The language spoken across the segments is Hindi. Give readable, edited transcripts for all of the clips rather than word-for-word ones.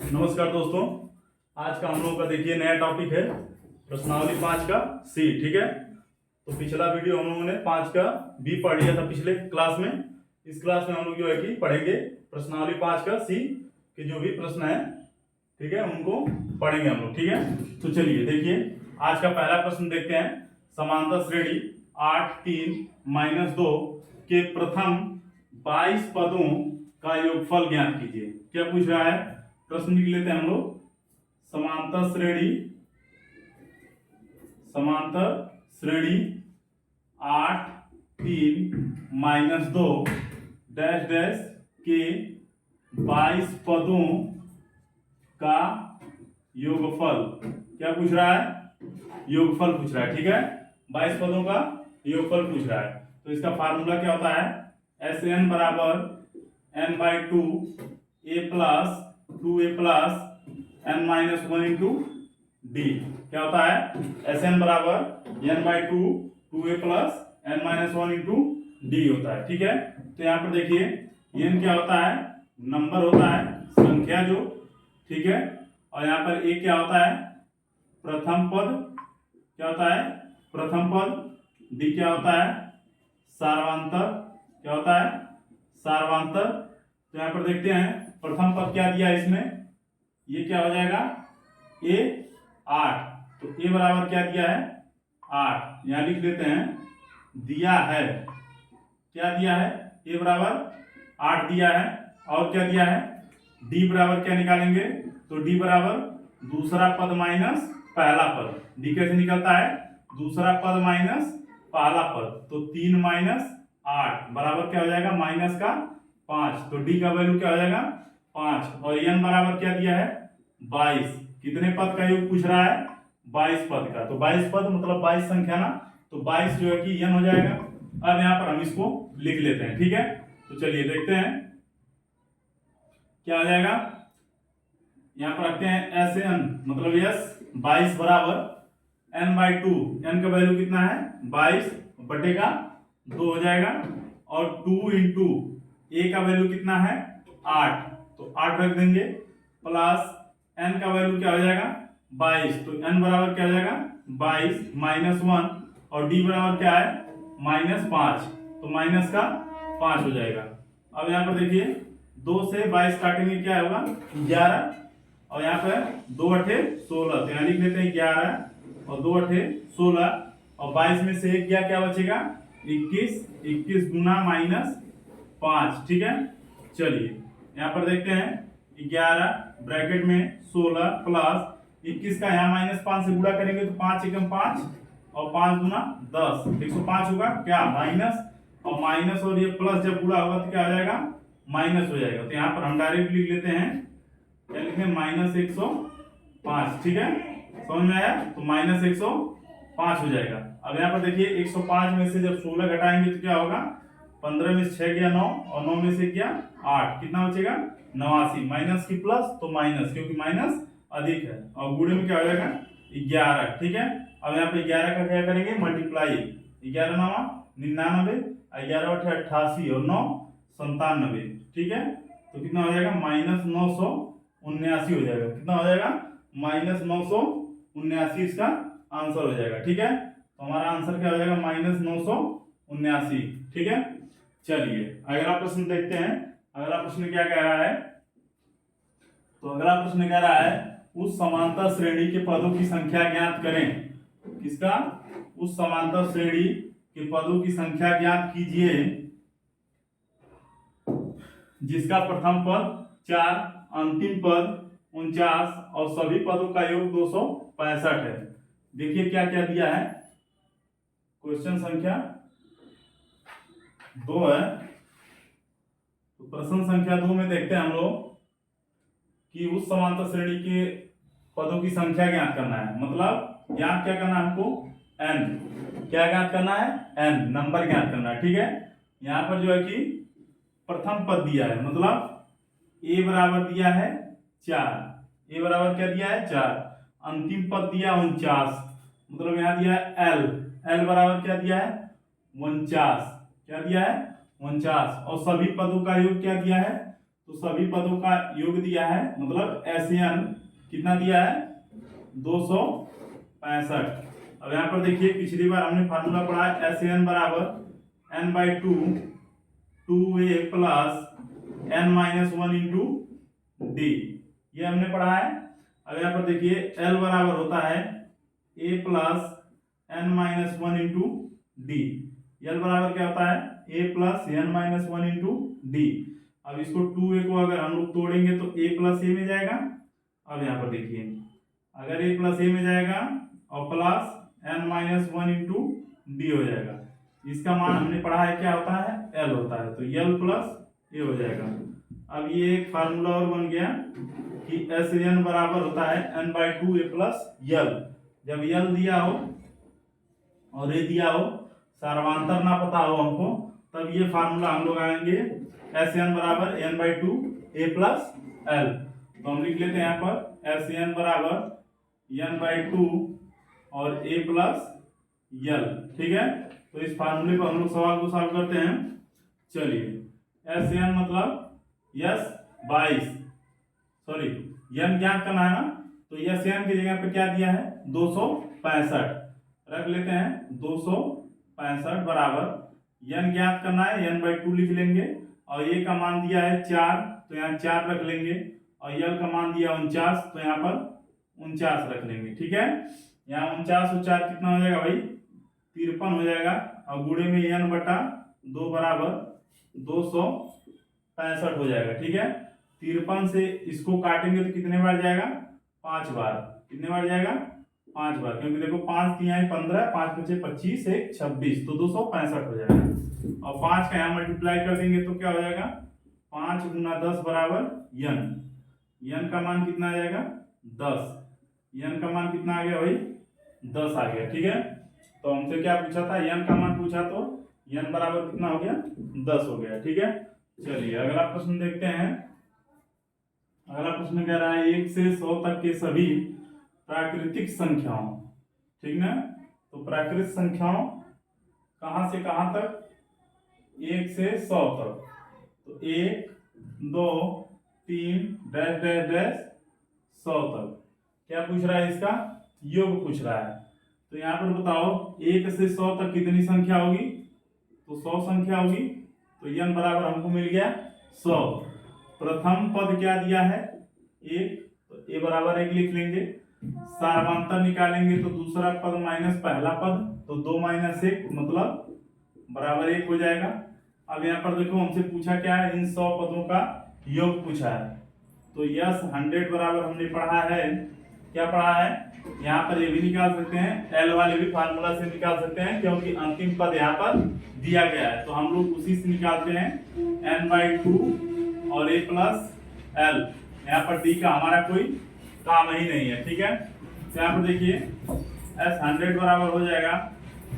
नमस्कार दोस्तों, आज का हम लोगों का देखिए नया टॉपिक है प्रश्नावली 5 का सी। ठीक है, तो पिछला वीडियो हम लोगों ने 5 का बी पढ़ लिया था पिछले क्लास में। इस क्लास में हम लोग जो है कि पढ़ेंगे प्रश्नावली 5 का सी के जो भी प्रश्न है, ठीक है, उनको पढ़ेंगे हम लोग। ठीक है, तो चलिए देखिए आज का पहला प्रश्न देखते हैं। समांतर श्रेणी 8 3 -2 के प्रथम 22 पदों का योगफल ज्ञात कीजिए। क्या पूछ रहा है? प्रश्न लिख लेते हैं हम लोग। समांतर श्रेणी 8 3 -2 डैश डैश के 22 पदों का योगफल। क्या पूछ रहा है? योगफल पूछ रहा है। ठीक है, 22 पदों का योगफल पूछ रहा है। तो इसका फार्मूला क्या होता है? SN बराबर n/2 a plus 2a plus n-1 into D. क्या होता है? SN बराबर n/2 2a plus n-1 into D होता है। ठीक है, तो यहाँ पर देखिए n क्या होता है? नंबर होता है, संख्या जो। ठीक है, और यहाँ पर a क्या होता है? प्रथम पद। क्या होता है? प्रथम पद। d क्या होता है? सार्वंतर। क्या होता है? सार्वंतर। तो यहाँ पर देखते हैं प्रथम पद क्या दिया है इसमें, ये क्या हो जाएगा? a 8। तो a बराबर क्या दिया है? 8। यहाँ लिख देते हैं दिया है। क्या दिया है? a बराबर 8 दिया है। और क्या दिया है? d बराबर क्या निकालेंगे? तो d बराबर दूसरा पद माइनस पहला पद। d कैसे निकलता है? दूसरा पद माइनस पहला पद। तो 3 - 8 बराबर क्या हो जाएगा? माइनस का 5। तो d का वैल्यू क्या हो जाएगा? 5। और n बराबर क्या दिया है? 22। कितने पद का योग पूछ रहा है? 22 पद का। तो 22 पद मतलब 22 संख्या ना, तो 22 जो है कि n हो जाएगा। अब यहाँ पर हम इसको लिख लेते हैं। ठीक है, तो चलिए देखते हैं क्या हो जाएगा। यहाँ पर रखते हैं SN मतलब यस 22 बराबर n/2। n का वैल्यू कितना है? 22 बटेगा 2 हो जाएगा। और 2 इंटू a का वैल्यू कितना है? 8। तो 8 रख देंगे प्लस n का वैल्यू क्या हो जाएगा? 22। तो n बराबर क्या हो जाएगा? 22 -1। और d बराबर क्या है? -5। तो माइनस का 5 हो जाएगा। अब यहाँ पर देखिए 2 से 22 काटेंगे, क्या होगा? 11। और यहाँ पर 2 8 16। तो यहाँ लिख लेते हैं 11 और 2 8 16। और 22 में से 1 गया, क्या बचेगा? 21। 21 गुना -5। ठीक है, चलिए यहाँ पर देखते हैं 11 ब्रैकेट में 16 प्लस 21 का यहाँ -5 से गुणा करेंगे तो 5 एकम 5 और 5 गुना 10 105 होगा। क्या? माइनस। और माइनस और ये प्लस जब गुणा होगा तो क्या हो जाएगा? माइनस हो जाएगा। तो यहाँ पर हम डायरेक्ट लिख लेते हैं, क्या लिखें? -105। ठीक है, समझ में आया? तो -105 हो जाएगा। अब यहाँ पर देखिए 105 में से जब 16 घटाएंगे तो क्या होगा? 15 में से 6 गया 9 और 9 में से गया 8। कितना बचेगा? 89। माइनस की प्लस तो माइनस, क्योंकि माइनस अधिक है। और गुणे में क्या हो जाएगा? 11। ठीक है, अब यहाँ पे 11 का क्या करेंगे? मल्टीप्लाई। 11 9 99, 11 8 88 और 9 97। ठीक है, तो कितना हो जाएगा? -979 हो जाएगा। कितना हो जाएगा? -979 इसका आंसर हो जाएगा। ठीक है, तो हमारा आंसर क्या हो जाएगा? -979। ठीक है, चलिए अगला प्रश्न देखते हैं। अगला प्रश्न क्या कह रहा है? तो अगला प्रश्न कह रहा है उस समांतर श्रेणी के पदों की संख्या ज्ञात करें। किसका? उस समांतर श्रेणी के पदों की संख्या ज्ञात कीजिए जिसका प्रथम पद 4, अंतिम पद 49 और सभी पदों का योग 265 है। देखिए क्या क्या दिया है। क्वेश्चन संख्या 2 है। तो प्रश्न संख्या 2 में देखते हैं हम लोग कि उस समांतर श्रेणी के पदों की संख्या ज्ञात करना है। मतलब ज्ञात क्या करना है हमको? n। क्या ज्ञात करना है? n नंबर ज्ञात करना है। ठीक है, यहाँ पर जो है कि प्रथम पद दिया है, मतलब a बराबर दिया है 4। a बराबर क्या दिया है? 4। अंतिम पद दिया 49, मतलब यहाँ दिया है l। l बराबर क्या दिया है? 49। क्या दिया है? 49। और सभी पदों का योग क्या दिया है? तो सभी पदों का योग दिया है, मतलब SN कितना दिया है 265। अब यहाँ पर देखिए पिछली बार हमने फार्मूला पढ़ा है SN बराबर n/2 2a plus n-1 into D, ये हमने पढ़ा है। अब यहाँ पर देखिए L बराबर होता है a plus n-1 into D. L बराबर क्या होता है a plus n-1 into D. अब इसको 2a को अगर हम लोग तोड़ेंगे तो a प्लस a में जाएगा। अब यहाँ पर देखिए अगर a प्लस a में जाएगा और प्लस n-1 इंटू डी हो जाएगा, इसका मान हमने पढ़ा है क्या होता है L होता है, तो L प्लस a हो जाएगा। अब ये एक फार्मूला और बन गया कि SN बराबर होता है n/2 a प्लस L। जब L दिया हो और a दिया हो, सार्वधातुक ना पता हो हमको, तब ये फार्मूला हम लोग आएंगे SN बराबर n/2 a प्लस L। तो हम लिख लेते हैं यहाँ पर SN बराबर n/2 और a प्लस L, ठीक है। तो इस फार्मूले पर हम लोग सवाल को सॉल्व करते हैं। चलिए SN मतलब n ज्ञात करना है ना, तो SN की जगह पे क्या दिया है 265 रख लेते हैं। 265 बराबर n ज्ञात करना है, n/2 लिख लेंगे और a का मान दिया है 4, तो यहाँ 4 रख लेंगे और L का मान दिया 49, तो यहाँ पर 49 रख लेंगे, ठीक है। यहाँ 49 और 4 कितना हो जाएगा भाई 53 हो जाएगा और गुणे में n/2 बराबर 265 हो जाएगा, ठीक है। 53 से इसको काटेंगे तो कितने बार जाएगा 5 बार। कितने बार जाएगा 5 बार, क्योंकि देखो 5 3 आए 15, 5 5 25 1 26, तो 265 हो जाएगा। और 5 का यहाँ मल्टीप्लाई कर देंगे तो क्या हो जाएगा 5 गुना 10 बराबर n का मान कितना आ जाएगा 10। n का मान कितना आ गया भाई 10 आ गया, ठीक है। तो हमसे क्या पूछा था n का मान पूछा, तो n बराबर कितना हो गया 10 हो गया, ठीक है। चलिए अगला प्रश्न देखते हैं। अगला प्रश्न कह रहा है 1 से 100 तक के सभी प्राकृतिक संख्याओं, ठीक ना। तो प्राकृतिक संख्याओं कहां से कहां तक 1 से 100 तक, तो 1 2 3 डैश डैश डैश 100 तक। क्या पूछ रहा है इसका योग पूछ रहा है। तो यहाँ पर बताओ 1 से 100 तक कितनी संख्या होगी, तो 100 संख्या होगी। तो n बराबर हमको मिल गया 100। प्रथम पद क्या दिया है 1, तो a बराबर 1 लिख लेंगे। सार्वधातुक निकालेंगे तो दूसरा पद माइनस पहला पद, तो 2 - 1 मतलब बराबर 1 हो जाएगा। अब यहाँ पर देखो हमसे पूछा क्या है इन 100 पदों का योग पूछा है। तो यस 100 बराबर हमने पढ़ा है, क्या पढ़ा है यहाँ पर ये भी निकाल सकते हैं, एल वाले भी फार्मूला से निकाल सकते हैं, क्योंकि अंतिम पद यहाँ पर दिया गया है, तो हम लोग उसी से निकालते हैं n/2 और a प्लस l। यहाँ पर d का हमारा कोई काम ही नहीं है, ठीक है। तो यहाँ पर देखिए s 100 बराबर हो जाएगा,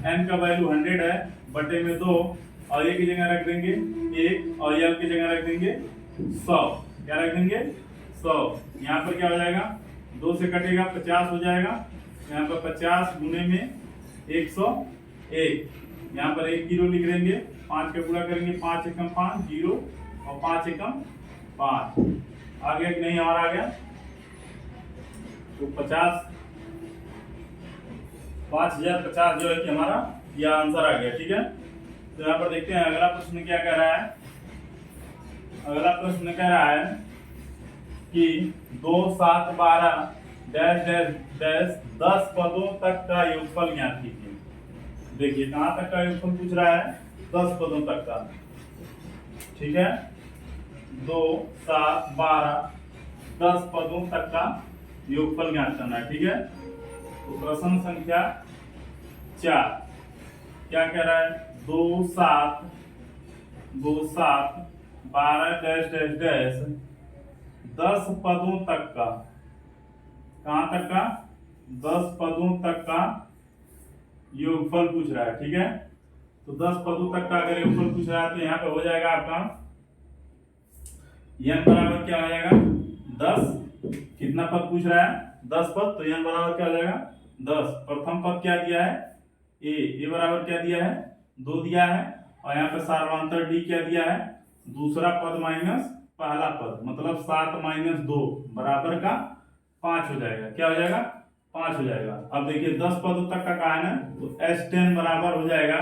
n का वैल्यू 100 है बटे में 2 और a की जगह रख देंगे 1 और l की जगह रख देंगे 100। क्या रख देंगे 100। यहाँ पर क्या हो जाएगा 2 से कटेगा 50 हो जाएगा। यहाँ पर 50 गुने में 101, यहाँ पर 1 0 लिख देंगे, 5 का गुणा करेंगे 5 एकम 5 0 और 5 एकम 5 आ गया कि नहीं और आ गया। तो 5050 जो है कि हमारा यह आंसर आ गया, ठीक है। तो यहाँ पर देखते हैं अगला प्रश्न क्या कह रहा है। अगला प्रश्न कह रहा है कि 2 7 12 डैश डैश डैश 10 पदों तक का योगफल ज्ञात कीजिए। देखिए कहां तक का योगफल पूछ रहा है 10 पदों तक का, ठीक है। 2 7 12 10 पदों तक का योगफल ज्ञात करना है, ठीक है। तो प्रश्न संख्या 4 क्या कह रहा है 2 7 12 डैश डैश डैश 10 पदों तक का, कहां तक का 10 पदों तक का योगफल पूछ रहा है, ठीक है। तो 10 पदों तक का अगर योगफल पूछ रहा है तो यहाँ पे हो जाएगा आपका n बराबर क्या हो जाएगा 10। कितना पद पूछ रहा है 10 पद, तो n बराबर क्या हो जाएगा 10। प्रथम पद क्या दिया है a बराबर क्या दिया है 2 दिया है, और यहाँ पे सार्वधातुक d क्या दिया है दूसरा पद माइनस पहला पद, मतलब 7 माइनस 2 बराबर का 5 हो जाएगा। क्या हो जाएगा? 5 हो जाएगा। अब देखिए 10 पदों तक का कहा है ना, तो S10 बराबर हो जाएगा,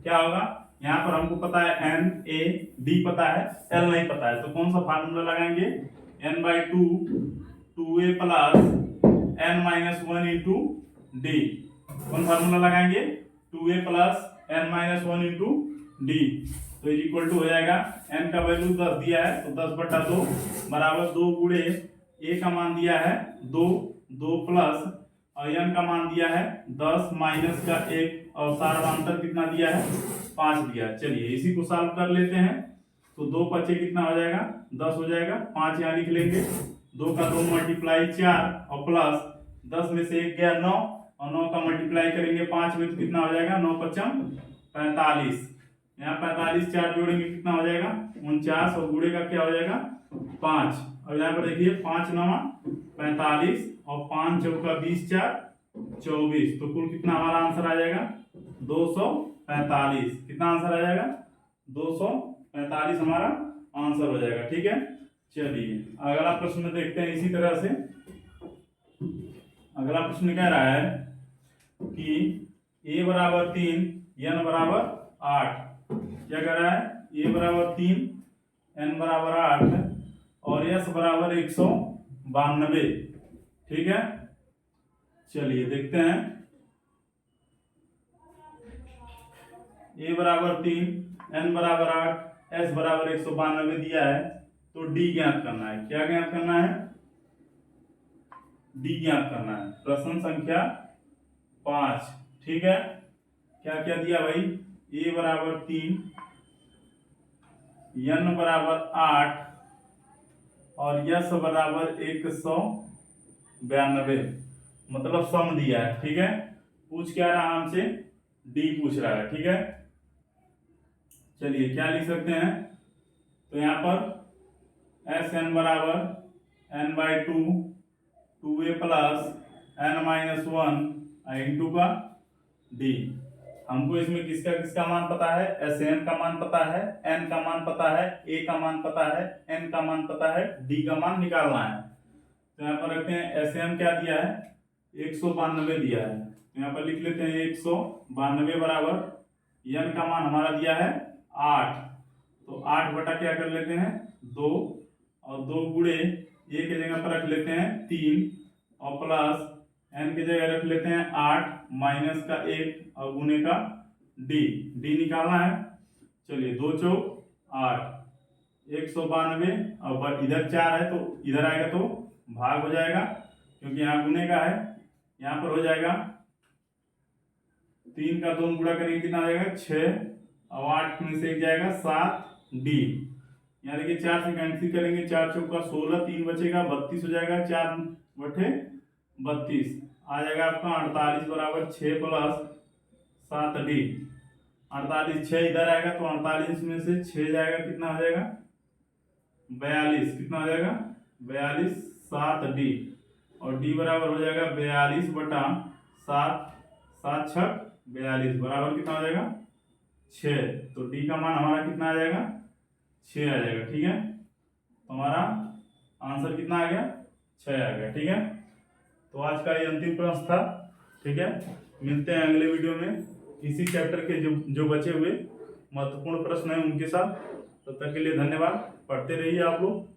क्या होगा, यहाँ पर हमको पता है n a d पता है, l नहीं पता है, तो कौन सा फार्मूला लगाएंगे, n/2 2a plus n minus 1 into D. कौन फार्मूला लगाएंगे, 2a plus n minus 1 into D. तो इज इक्वल टू हो जाएगा, n का वैल्यू 10 दिया है, तो 10/2 बराबर 2 गुणे a का मान दिया है 2, 2 प्लस और n का मान दिया है 10 माइनस का 1 और सारांतर कितना दिया है, 5 दिया है। चलिए इसी को सॉल्व कर लेते हैं। तो 2 5 कितना हो जाएगा, 10 हो जाएगा। 5 यहाँ लिख लेंगे, 2 का 2 मल्टीप्लाई 4 और प्लस 10 में से 1 गया 9 और 9 का मल्टीप्लाई करेंगे 5 में, तो कितना हो जाएगा, 9 5 45। यहाँ 45 4 जोड़ेंगे कितना हो जाएगा, 49 और गुणे का क्या हो जाएगा, 5। और यहाँ पर देखिए 5 9 45 और 5 चौका 20 4 24, तो कुल कितना हमारा आंसर आ जाएगा, 245। कितना आंसर आ जाएगा, 245 हमारा आंसर हो जाएगा। ठीक है, चलिए अगला प्रश्न देखते हैं। इसी तरह से अगला प्रश्न कह रहा है कि a बराबर 3 n बराबर 8। क्या कह रहा है, a बराबर 3 n बराबर 8 और s बराबर 192। ठीक है, चलिए देखते हैं। a बराबर 3 n बराबर 8 s बराबर 192 दिया है, तो d ज्ञात करना है। क्या ज्ञात करना है, d ज्ञात करना है। प्रश्न संख्या 5। ठीक है, क्या क्या दिया भाई, a बराबर 3 n बराबर 8 और s बराबर 192, मतलब सम दिया है। ठीक है, पूछ क्या रहा हमसे, d पूछ रहा है। ठीक है, चलिए क्या लिख सकते हैं, तो यहाँ पर एस एन बराबर n/2 2a plus n minus 1 into का d। हमको इसमें किसका किसका मान पता है, एस एन का मान पता है, n का मान पता है, a का मान पता है, n का मान पता है, d का मान निकालना है। तो यहाँ पर रखते हैं एस एन क्या दिया है, 192 दिया है, तो यहाँ पर लिख लेते हैं 192 बराबर n का मान हमारा दिया है 8, तो 8 बटा क्या कर लेते हैं 2 और 2 गुणे a के जगह पर रख लेते हैं 3 और प्लस n की जगह रख लेते हैं 8 माइनस का 1 और गुणे का d निकालना है। चलिए 2 चौक 8, 192 और इधर 4 है तो इधर आएगा तो भाग हो जाएगा, क्योंकि यहाँ गुणे का है। यहाँ पर हो जाएगा 3 का 2 गुणा करेंगे कितना आ जाएगा 6 और 8 में से 1 जाएगा 7 d। यहाँ देखिए 4 से कैंसिल करेंगे, 4 चौका 16, 3 बचेगा 32 हो जाएगा, 4 बटे 32 आ जाएगा आपका 48 बराबर 6 प्लस 7d। 48 6 इधर आएगा तो 48 में से 6 जाएगा कितना हो जाएगा 42। कितना हो जाएगा 42 7d और d बराबर हो जाएगा 42 बटा 7 7 6 42 बराबर कितना हो जाएगा 6। तो d का मान हमारा कितना आ जाएगा 6 आ जाएगा। ठीक है, तो हमारा आंसर कितना आ गया 6 आ गया। ठीक है, तो आज का ये अंतिम प्रश्न था। ठीक है, मिलते हैं अगले वीडियो में इसी चैप्टर के जो बचे हुए महत्वपूर्ण प्रश्न हैं उनके साथ। तब तक के लिए धन्यवाद। पढ़ते रहिए आप लोग।